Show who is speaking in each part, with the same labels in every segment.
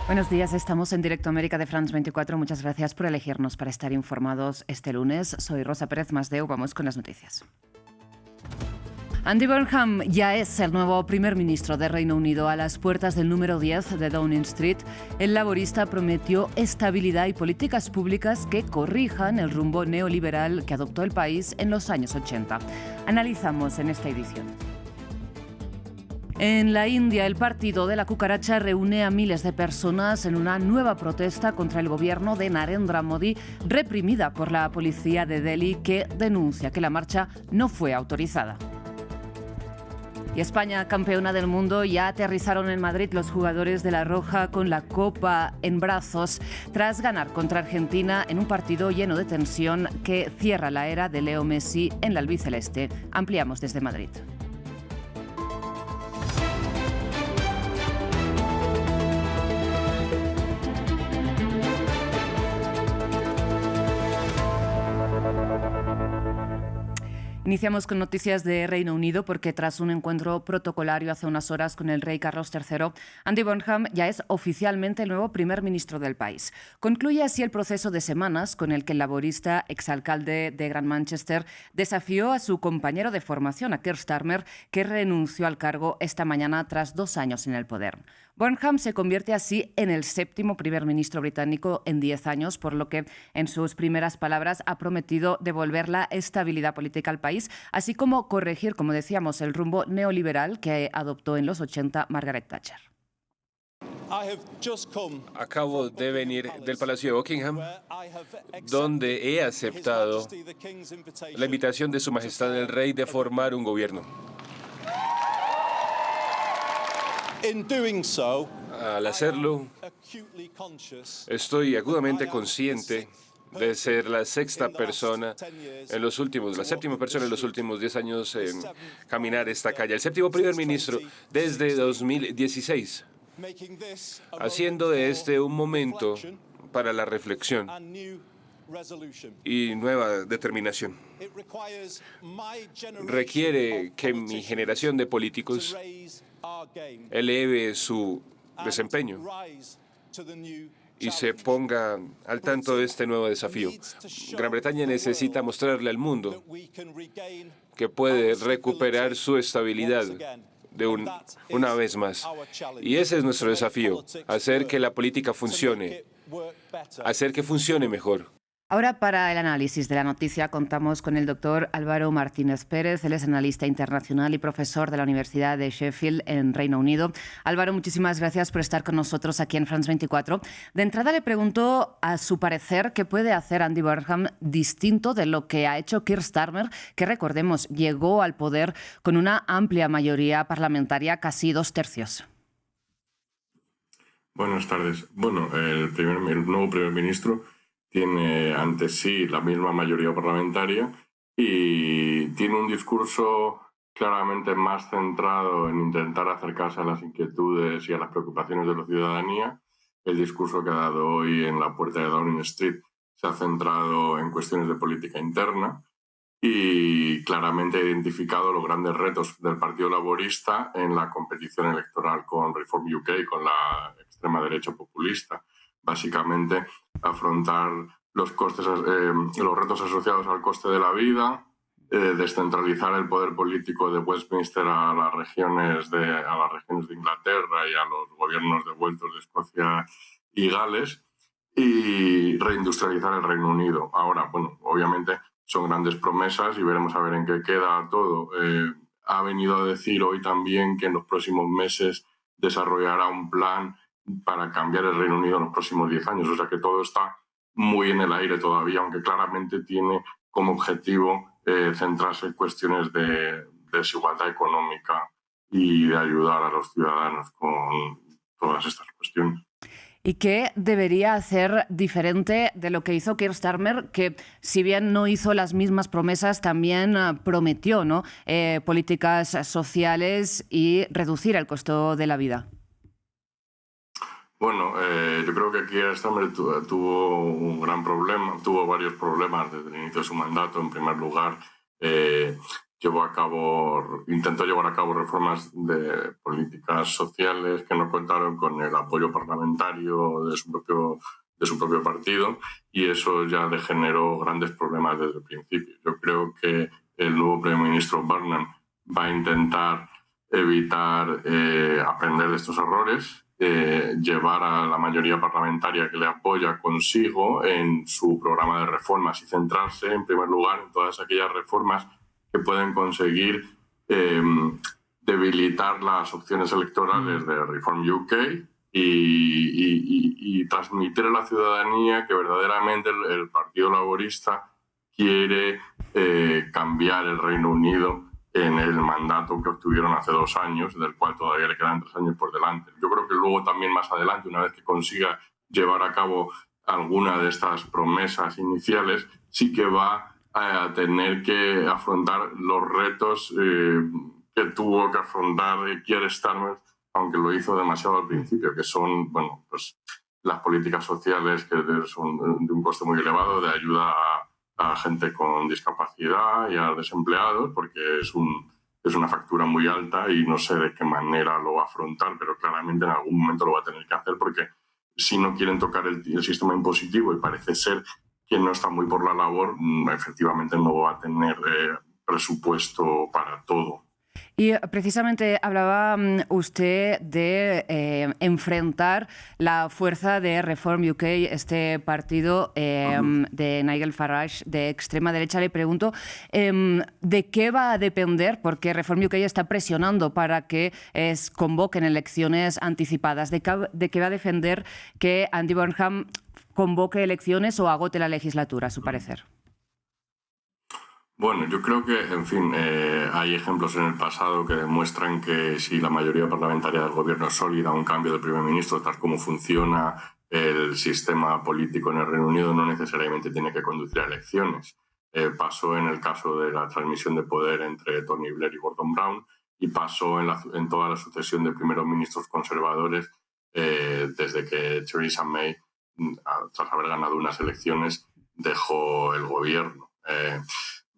Speaker 1: Buenos días, estamos en Directo América de France 24. Muchas gracias por elegirnos para estar informados este lunes. Soy Rosa Pérez Masdeu, vamos con las noticias. Andy Burnham ya es el nuevo primer ministro de Reino Unido. A las puertas del número 10 de Downing Street, el laborista prometió estabilidad y políticas públicas que corrijan el rumbo neoliberal que adoptó el país en los años 80. Analizamos en esta edición. En la India, el partido de la cucaracha reúne a miles de personas en una nueva protesta contra el gobierno de Narendra Modi, reprimida por la policía de Delhi, que denuncia que la marcha no fue autorizada. Y España, campeona del mundo, ya aterrizaron en Madrid los jugadores de La Roja con la copa en brazos tras ganar contra Argentina en un partido lleno de tensión que cierra la era de Leo Messi en la albiceleste. Ampliamos desde Madrid. Iniciamos con noticias de Reino Unido porque tras un encuentro protocolario hace unas horas con el rey Carlos III, Andy Burnham ya es oficialmente el nuevo primer ministro del país. Concluye así el proceso de semanas con el que el laborista exalcalde de Gran Manchester desafió a su compañero de formación, a Keir Starmer, que renunció al cargo esta mañana tras 2 años en el poder. Burnham se convierte así en el 7º primer ministro británico en 10 años, por lo que en sus primeras palabras ha prometido devolver la estabilidad política al país, así como corregir, como decíamos, el rumbo neoliberal que adoptó en los 80 Margaret Thatcher.
Speaker 2: Acabo de venir del Palacio de Buckingham, donde he aceptado la invitación de Su Majestad el Rey de formar un gobierno. Al hacerlo, estoy agudamente consciente de ser la séptima persona en los últimos 10 años en caminar esta calle. El 7º primer ministro desde 2016, haciendo de este un momento para la reflexión y nueva determinación. Requiere que mi generación de políticos eleve su desempeño y se ponga al tanto de este nuevo desafío. Gran Bretaña necesita mostrarle al mundo que puede recuperar su estabilidad una vez más. Y ese es nuestro desafío, hacer que la política funcione, hacer que funcione mejor.
Speaker 1: Ahora, para el análisis de la noticia, contamos con el doctor Álvaro Martínez Pérez. Él es analista internacional y profesor de la Universidad de Sheffield en Reino Unido. Álvaro, muchísimas gracias por estar con nosotros aquí en France 24. De entrada le pregunto, a su parecer, ¿qué puede hacer Andy Burnham distinto de lo que ha hecho Keir Starmer, que, recordemos, llegó al poder con una amplia mayoría parlamentaria, casi 2/3?
Speaker 3: Buenas tardes. Bueno, el nuevo primer ministro tiene ante sí la misma mayoría parlamentaria y tiene un discurso claramente más centrado en intentar acercarse a las inquietudes y a las preocupaciones de la ciudadanía. El discurso que ha dado hoy en la puerta de Downing Street se ha centrado en cuestiones de política interna y claramente ha identificado los grandes retos del Partido Laborista en la competición electoral con Reform UK, con la extrema derecha populista. Básicamente, afrontar los retos asociados al coste de la vida, descentralizar el poder político de Westminster a las regiones de Inglaterra y a los gobiernos devueltos de Escocia y Gales, y reindustrializar el Reino Unido. Ahora, bueno, obviamente son grandes promesas y veremos a ver en qué queda todo. Ha venido a decir hoy también que en los próximos meses desarrollará un plan para cambiar el Reino Unido en los próximos 10 años. O sea que todo está muy en el aire todavía, aunque claramente tiene como objetivo centrarse en cuestiones de desigualdad económica y de ayudar a los ciudadanos con todas estas cuestiones.
Speaker 1: ¿Y qué debería hacer diferente de lo que hizo Keir Starmer, que si bien no hizo las mismas promesas, también prometió, ¿no?, políticas sociales y reducir el costo de la vida?
Speaker 3: Bueno, yo creo que Keir Starmer tuvo un gran problema, tuvo varios problemas desde el inicio de su mandato. En primer lugar, que intentó llevar a cabo reformas de políticas sociales que no contaron con el apoyo parlamentario de su propio partido, y eso ya degeneró grandes problemas desde el principio. Yo creo que el nuevo primer ministro Burnham va a intentar evitar aprender de estos errores, llevar a la mayoría parlamentaria que le apoya consigo en su programa de reformas y centrarse en primer lugar en todas aquellas reformas que pueden conseguir debilitar las opciones electorales de Reform UK y transmitir a la ciudadanía que verdaderamente el Partido Laborista quiere cambiar el Reino Unido en el mandato que obtuvieron hace 2 años, del cual todavía le quedan 3 años por delante. Yo creo que luego también más adelante, una vez que consiga llevar a cabo alguna de estas promesas iniciales, sí que va a tener que afrontar los retos que tuvo que afrontar Keir Starmer, aunque lo hizo demasiado al principio, que son pues las políticas sociales que son de un coste muy elevado, de ayuda a gente con discapacidad y a desempleados, porque es una factura muy alta y no sé de qué manera lo va a afrontar, pero claramente en algún momento lo va a tener que hacer, porque si no quieren tocar el sistema impositivo, y parece ser que no está muy por la labor, efectivamente no va a tener presupuesto para todo.
Speaker 1: Y precisamente hablaba usted de enfrentar la fuerza de Reform UK, este partido de Nigel Farage de extrema derecha. Le pregunto, ¿de qué va a depender? Porque Reform UK está presionando para que convoquen elecciones anticipadas. ¿De qué va a defender que Andy Burnham convoque elecciones o agote la legislatura, a su parecer?
Speaker 3: Bueno, yo creo que, en fin, hay ejemplos en el pasado que demuestran que si la mayoría parlamentaria del gobierno es sólida, un cambio del primer ministro, tal como funciona el sistema político en el Reino Unido, no necesariamente tiene que conducir a elecciones. Pasó en el caso de la transmisión de poder entre Tony Blair y Gordon Brown, y pasó en toda la sucesión de primeros ministros conservadores desde que Theresa May, tras haber ganado unas elecciones, dejó el gobierno.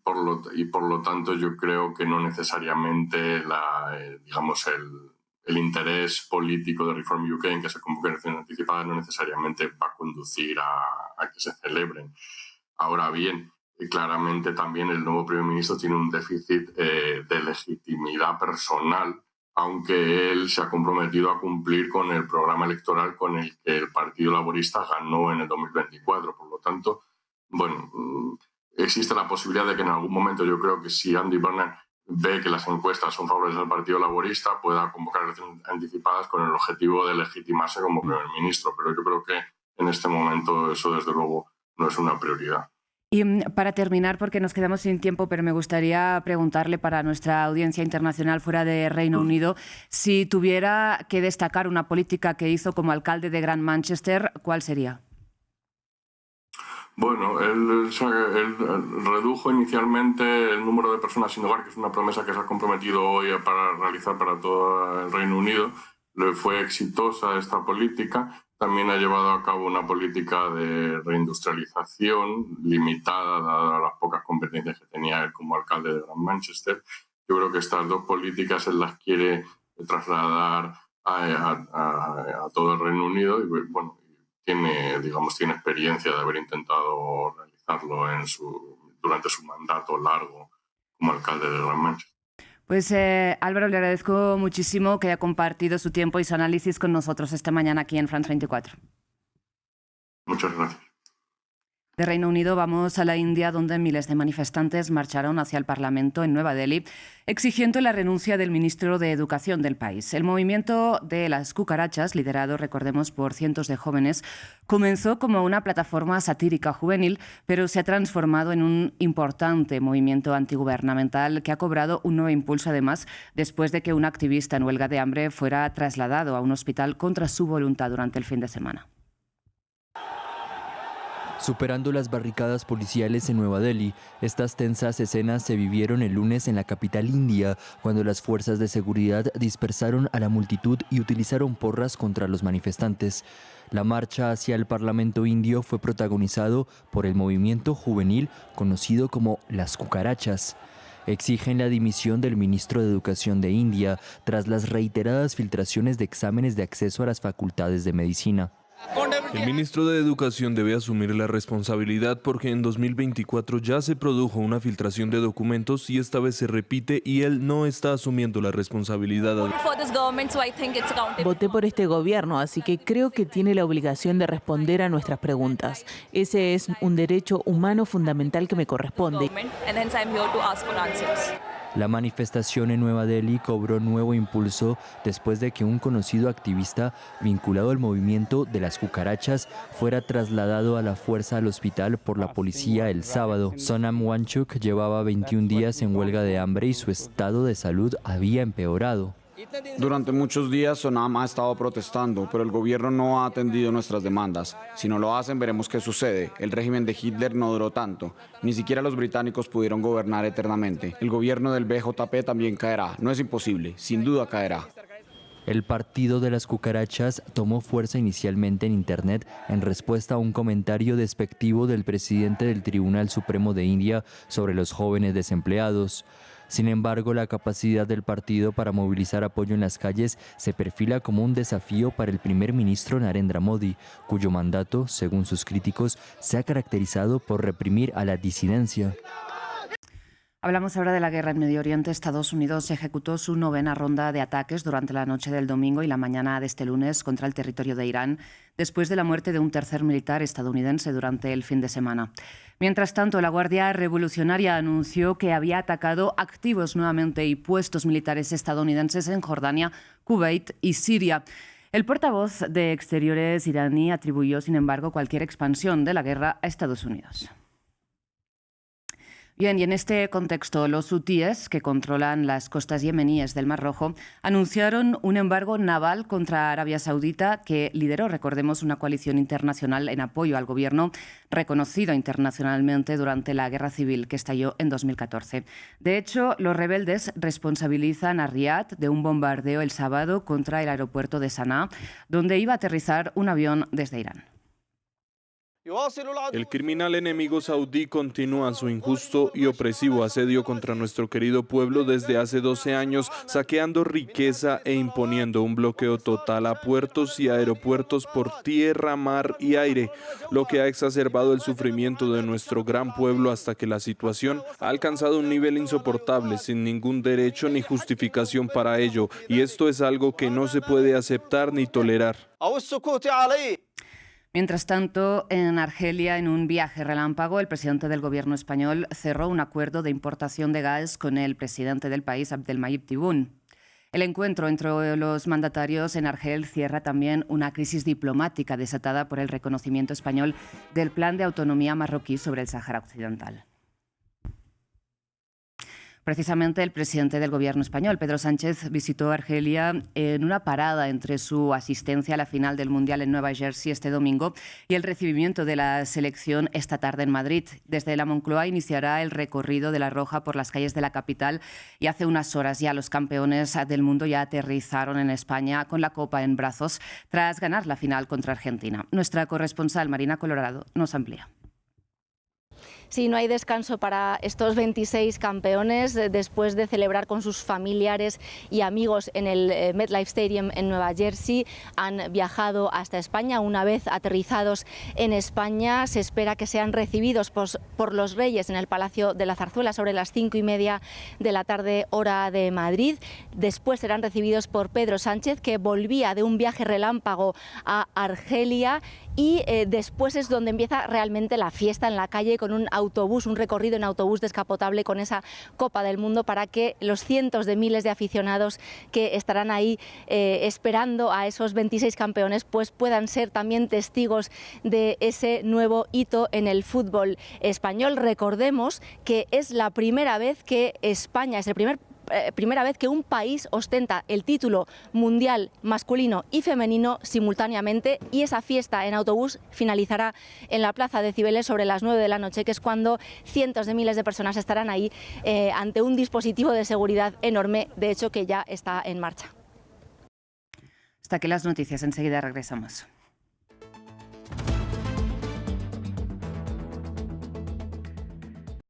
Speaker 3: Por lo tanto, yo creo que no necesariamente el interés político de Reform UK en que se convoquen elecciones anticipadas no necesariamente va a conducir a que se celebren. Ahora bien, claramente también el nuevo primer ministro tiene un déficit de legitimidad personal, aunque él se ha comprometido a cumplir con el programa electoral con el que el Partido Laborista ganó en el 2024. Por lo tanto, existe la posibilidad de que en algún momento, yo creo que si Andy Burnham ve que las encuestas son favorables al Partido Laborista, pueda convocar elecciones anticipadas con el objetivo de legitimarse como primer ministro. Pero yo creo que en este momento eso, desde luego, no es una prioridad.
Speaker 1: Y para terminar, porque nos quedamos sin tiempo, pero me gustaría preguntarle para nuestra audiencia internacional fuera de Reino Unido, si tuviera que destacar una política que hizo como alcalde de Gran Manchester, ¿cuál sería?
Speaker 3: Bueno, él redujo inicialmente el número de personas sin hogar, que es una promesa que se ha comprometido hoy para realizar para todo el Reino Unido. Le fue exitosa esta política. También ha llevado a cabo una política de reindustrialización limitada, dadas las pocas competencias que tenía él como alcalde de Gran Manchester. Yo creo que estas dos políticas él las quiere trasladar a todo el Reino Unido y, tiene experiencia de haber intentado realizarlo durante su mandato largo como alcalde de Gran Manchester.
Speaker 1: Pues Álvaro, le agradezco muchísimo que haya compartido su tiempo y su análisis con nosotros esta mañana aquí en France 24.
Speaker 3: Muchas gracias.
Speaker 1: De Reino Unido vamos a la India, donde miles de manifestantes marcharon hacia el Parlamento en Nueva Delhi, exigiendo la renuncia del ministro de Educación del país. El movimiento de las cucarachas, liderado, recordemos, por cientos de jóvenes, comenzó como una plataforma satírica juvenil, pero se ha transformado en un importante movimiento antigubernamental que ha cobrado un nuevo impulso, además, después de que un activista en huelga de hambre fuera trasladado a un hospital contra su voluntad durante el fin de semana.
Speaker 4: Superando las barricadas policiales en Nueva Delhi, estas tensas escenas se vivieron el lunes en la capital india, cuando las fuerzas de seguridad dispersaron a la multitud y utilizaron porras contra los manifestantes. La marcha hacia el Parlamento indio fue protagonizado por el movimiento juvenil conocido como las cucarachas. Exigen la dimisión del ministro de Educación de India tras las reiteradas filtraciones de exámenes de acceso a las facultades de medicina.
Speaker 5: El ministro de Educación debe asumir la responsabilidad porque en 2024 ya se produjo una filtración de documentos y esta vez se repite y él no está asumiendo la responsabilidad.
Speaker 6: Voté por este gobierno, así que creo que tiene la obligación de responder a nuestras preguntas. Ese es un derecho humano fundamental que me corresponde.
Speaker 4: La manifestación en Nueva Delhi cobró nuevo impulso después de que un conocido activista vinculado al movimiento de las cucarachas fuera trasladado a la fuerza al hospital por la policía el sábado. Sonam Wangchuk llevaba 21 días en huelga de hambre y su estado de salud había empeorado.
Speaker 7: Durante muchos días Sonam ha estado protestando, pero el gobierno no ha atendido nuestras demandas. Si no lo hacen, veremos qué sucede. El régimen de Hitler no duró tanto. Ni siquiera los británicos pudieron gobernar eternamente. El gobierno del BJP también caerá. No es imposible, sin duda caerá.
Speaker 4: El partido de las cucarachas tomó fuerza inicialmente en Internet en respuesta a un comentario despectivo del presidente del Tribunal Supremo de India sobre los jóvenes desempleados. Sin embargo, la capacidad del partido para movilizar apoyo en las calles se perfila como un desafío para el primer ministro Narendra Modi, cuyo mandato, según sus críticos, se ha caracterizado por reprimir a la disidencia.
Speaker 1: Hablamos ahora de la guerra en Medio Oriente. Estados Unidos ejecutó su 9ª ronda de ataques durante la noche del domingo y la mañana de este lunes contra el territorio de Irán, después de la muerte de un tercer militar estadounidense durante el fin de semana. Mientras tanto, la Guardia Revolucionaria anunció que había atacado activos nuevamente y puestos militares estadounidenses en Jordania, Kuwait y Siria. El portavoz de Exteriores iraní atribuyó, sin embargo, cualquier expansión de la guerra a Estados Unidos. Bien, y en este contexto, los hutíes, que controlan las costas yemeníes del Mar Rojo, anunciaron un embargo naval contra Arabia Saudita que lideró, recordemos, una coalición internacional en apoyo al gobierno reconocido internacionalmente durante la guerra civil que estalló en 2014. De hecho, los rebeldes responsabilizan a Riad de un bombardeo el sábado contra el aeropuerto de Sanaa, donde iba a aterrizar un avión desde Irán.
Speaker 5: El criminal enemigo saudí continúa su injusto y opresivo asedio contra nuestro querido pueblo desde hace 12 años, saqueando riqueza e imponiendo un bloqueo total a puertos y aeropuertos por tierra, mar y aire, lo que ha exacerbado el sufrimiento de nuestro gran pueblo hasta que la situación ha alcanzado un nivel insoportable, sin ningún derecho ni justificación para ello, y esto es algo que no se puede aceptar ni tolerar.
Speaker 1: Mientras tanto, en Argelia, en un viaje relámpago, el presidente del gobierno español cerró un acuerdo de importación de gas con el presidente del país, Abdelmayid Tebboune. El encuentro entre los mandatarios en Argel cierra también una crisis diplomática desatada por el reconocimiento español del plan de autonomía marroquí sobre el Sáhara Occidental. Precisamente el presidente del gobierno español, Pedro Sánchez, visitó Argelia en una parada entre su asistencia a la final del Mundial en Nueva Jersey este domingo y el recibimiento de la selección esta tarde en Madrid. Desde la Moncloa iniciará el recorrido de la Roja por las calles de la capital y hace unas horas ya los campeones del mundo ya aterrizaron en España con la copa en brazos tras ganar la final contra Argentina. Nuestra corresponsal Marina Colorado nos amplía.
Speaker 8: Sí, no hay descanso para estos 26 campeones después de celebrar con sus familiares y amigos en el MetLife Stadium en Nueva Jersey. Han viajado hasta España. Una vez aterrizados en España, se espera que sean recibidos por los Reyes en el Palacio de la Zarzuela sobre las 5:30 de la tarde, hora de Madrid. Después serán recibidos por Pedro Sánchez, que volvía de un viaje relámpago a Argelia. Y después es donde empieza realmente la fiesta en la calle, con un autobús, un recorrido en autobús descapotable con esa Copa del Mundo, para que los cientos de miles de aficionados que estarán ahí esperando a esos 26 campeones pues puedan ser también testigos de ese nuevo hito en el fútbol español. Recordemos que es la primera vez que España, es el primera vez que un país ostenta el título mundial masculino y femenino simultáneamente, y esa fiesta en autobús finalizará en la Plaza de Cibeles sobre las 9 de la noche, que es cuando cientos de miles de personas estarán ahí ante un dispositivo de seguridad enorme, de hecho que ya está en marcha.
Speaker 1: Hasta aquí las noticias, enseguida regresamos.